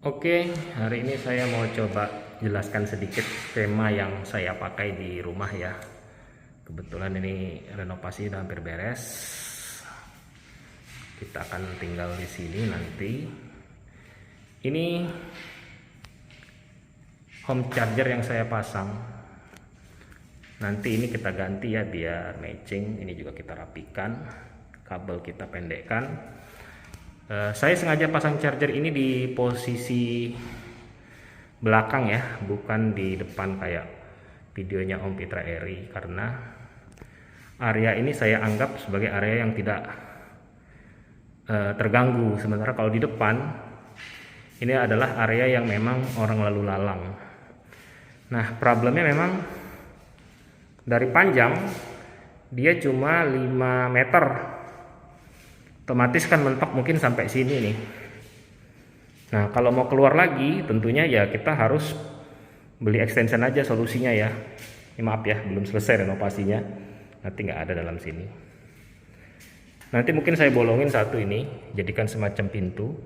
Oke, hari ini saya mau coba jelaskan sedikit tema yang saya pakai di rumah ya. Kebetulan ini renovasi udah hampir beres. Kita akan tinggal di sini nanti. Ini home charger yang saya pasang. Nanti ini kita ganti ya biar matching. Ini juga kita rapikan. Kabel kita pendekkan. Saya sengaja pasang charger ini di posisi belakang ya, bukan di depan kayak videonya Om Pitra Eri, karena area ini saya anggap sebagai area yang tidak terganggu. Sementara kalau di depan ini adalah area yang memang orang lalu lalang. Nah, problemnya memang dari panjang dia cuma 5 meter. Otomatis kan mentok mungkin sampai sini nih. Nah, kalau mau keluar lagi tentunya ya kita harus beli extension aja solusinya ya. Maaf ya, belum selesai renovasinya. Nanti nggak ada dalam sini. Nanti mungkin saya bolongin satu ini, jadikan semacam pintu.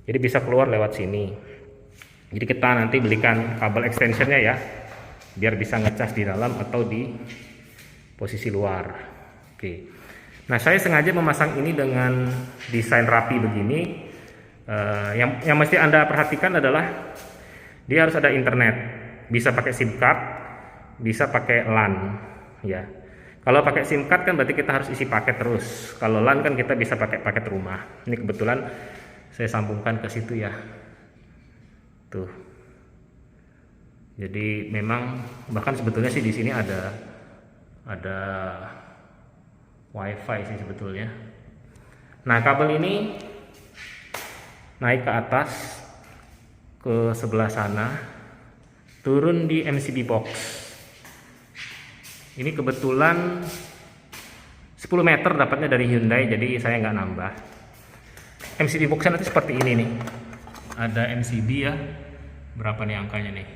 Jadi bisa keluar lewat sini. Jadi kita nanti belikan kabel extensionnya ya, biar bisa ngecas di dalam atau di posisi luar. Oke. Nah, saya sengaja memasang ini dengan desain rapi begini. Yang mesti Anda perhatikan adalah dia harus ada internet, bisa pakai SIM card, bisa pakai LAN ya. Kalau pakai SIM card kan berarti kita harus isi paket terus. Kalau LAN kan kita bisa pakai paket rumah. Ini kebetulan saya sambungkan ke situ ya. Tuh. Jadi memang bahkan sebetulnya sih di sini ada WiFi sih sebetulnya. Nah, kabel ini naik ke atas ke sebelah sana, turun di MCB box. Ini kebetulan 10 meter dapatnya dari Hyundai, jadi saya nggak nambah. MCB boxnya nanti seperti ini nih. Ada MCB ya. Berapa nih angkanya nih?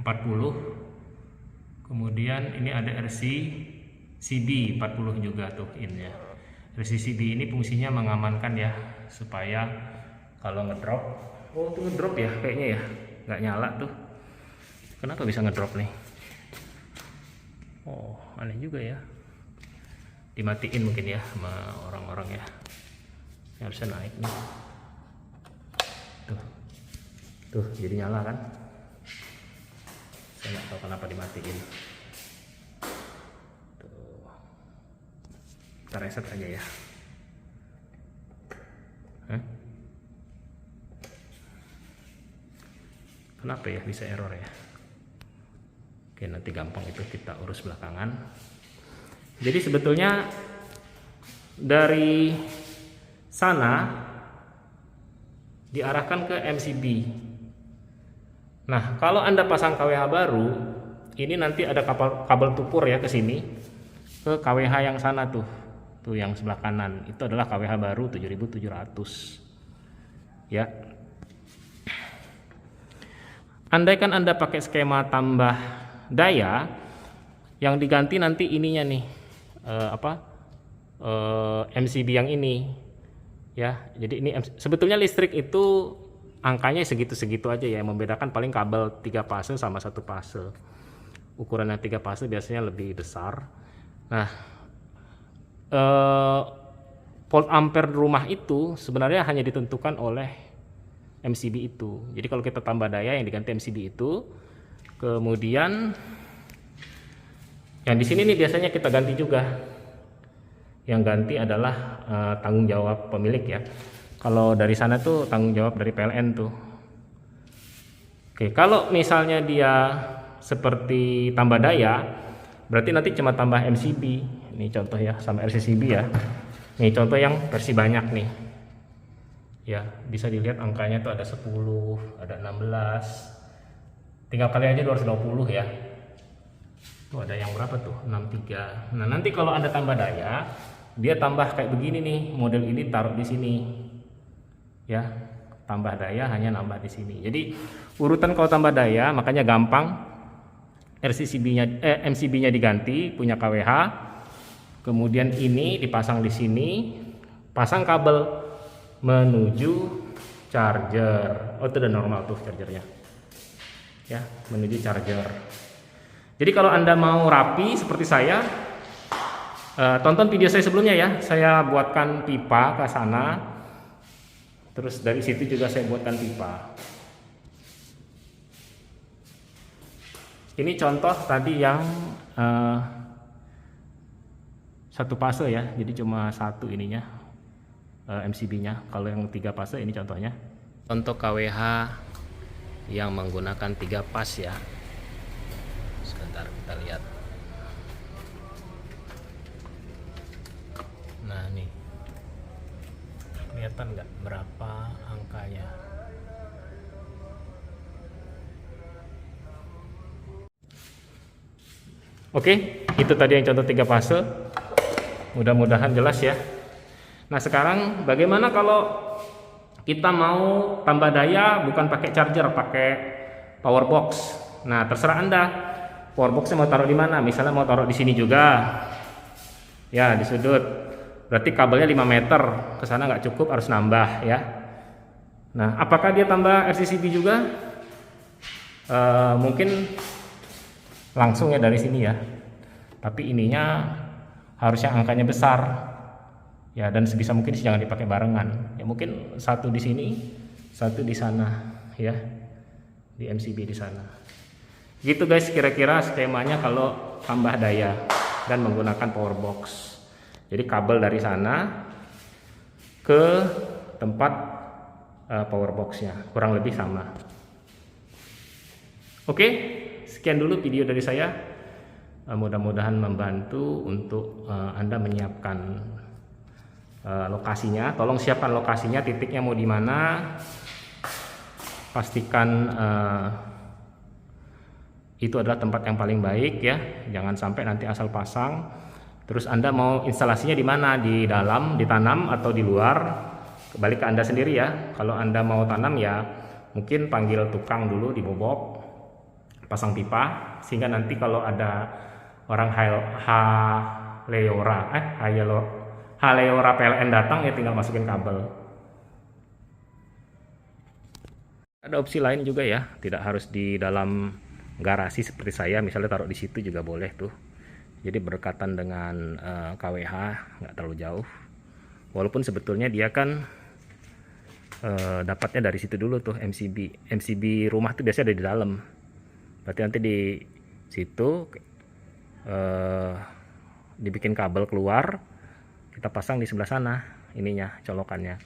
40. Kemudian ini ada RCCB 40 juga tuh innya. RCCB ini fungsinya mengamankan ya, supaya kalau ngedrop, oh tuh ngedrop ya kayaknya ya, nggak nyala tuh. Kenapa bisa ngedrop nih? Oh aneh juga ya. Dimatiin mungkin ya sama orang-orang ya. Ini harusnya naik nih. Tuh jadi nyala kan? Saya nggak tahu kenapa dimatiin. Kita reset aja ya. Kenapa ya bisa error ya? Oke, nanti gampang itu kita urus belakangan. Jadi sebetulnya dari sana diarahkan ke MCB. Nah, kalau Anda pasang KWH baru, ini nanti ada kabel tupur ya ke sini, ke KWH yang sana tuh yang sebelah kanan. Itu adalah KWH baru 7700 ya. Andaikan Anda pakai skema tambah daya, yang diganti nanti ininya nih MCB yang ini ya. Jadi ini sebetulnya listrik itu angkanya segitu-segitu aja ya, yang membedakan paling kabel 3 fase sama 1 fase. Ukurannya 3 fase biasanya lebih besar. Nah, volt ampere rumah itu sebenarnya hanya ditentukan oleh MCB itu. Jadi kalau kita tambah daya yang diganti MCB itu, kemudian yang di sini nih biasanya kita ganti juga. Yang ganti adalah tanggung jawab pemilik ya. Kalau dari sana tuh tanggung jawab dari PLN tuh. Oke, kalau misalnya dia seperti tambah daya, berarti nanti cuma tambah MCB. Ini contoh ya, sama RCCB ya. Nih contoh yang versi banyak nih. Ya, bisa dilihat angkanya tuh ada 10, ada 16. Tinggal kali aja 220 ya. Tuh ada yang berapa tuh? 63. Nah, nanti kalau Anda tambah daya, dia tambah kayak begini nih. Model ini taruh di sini. Ya, tambah daya hanya nambah di sini. Jadi urutan kalau tambah daya makanya gampang. MCB-nya diganti, punya KWH. Kemudian ini dipasang di sini, pasang kabel menuju charger. Oh, itu udah normal tuh chargernya ya, menuju charger. Jadi kalau Anda mau rapi seperti saya, tonton video saya sebelumnya ya, saya buatkan pipa ke sana, terus dari situ juga saya buatkan pipa. Ini contoh tadi yang satu fase ya, jadi cuma satu ininya MCB-nya. Kalau yang 3 fase ini contohnya. Contoh KWH yang menggunakan 3 pas ya. Sebentar kita lihat. Nah nih, kelihatan nggak berapa angkanya? Oke, itu tadi yang contoh 3 fase. Mudah-mudahan jelas ya. Nah sekarang bagaimana kalau kita mau tambah daya bukan pakai charger, pakai power box? Nah terserah Anda. Power boxnya mau taruh di mana? Misalnya mau taruh di sini juga, ya di sudut. Berarti kabelnya 5 meter, ke sana nggak cukup, harus nambah ya. Nah apakah dia tambah RCCB juga? Mungkin langsung ya dari sini ya. Tapi ininya harusnya angkanya besar. Ya, dan sebisa mungkin jangan dipakai barengan. Ya mungkin satu di sini, satu di sana ya. Di MCB di sana. Gitu guys kira-kira skemanya kalau tambah daya dan menggunakan power box. Jadi kabel dari sana ke tempat power boxnya, kurang lebih sama. Oke, sekian dulu video dari saya. Mudah-mudahan membantu untuk Anda menyiapkan lokasinya. Tolong siapkan lokasinya, titiknya mau di mana. Pastikan itu adalah tempat yang paling baik ya. Jangan sampai nanti asal pasang. Terus Anda mau instalasinya di mana? Di dalam, ditanam atau di luar? Kembali ke Anda sendiri ya. Kalau Anda mau tanam ya mungkin panggil tukang dulu di Bobok, pasang pipa, sehingga nanti kalau ada orang Haleora PLN datang ya tinggal masukin kabel. Ada opsi lain juga ya, tidak harus di dalam garasi seperti saya, misalnya taruh di situ juga boleh tuh. Jadi berdekatan dengan KWH, nggak terlalu jauh. Walaupun sebetulnya dia kan dapatnya dari situ dulu tuh MCB rumah tuh biasanya ada di dalam. Berarti nanti di situ dibikin kabel keluar, kita pasang di sebelah sana ininya colokannya,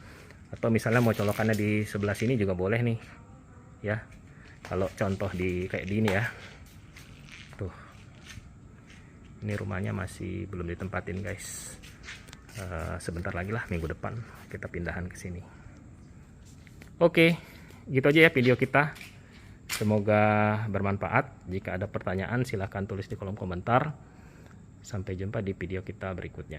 atau misalnya mau colokannya di sebelah sini juga boleh nih ya. Kalau contoh di kayak gini ya tuh, ini rumahnya masih belum ditempatin guys. Sebentar lagi lah, minggu depan kita pindahan ke sini. Oke, gitu aja ya video kita. Semoga bermanfaat. Jika ada pertanyaan silahkan tulis di kolom komentar. Sampai jumpa di video kita berikutnya.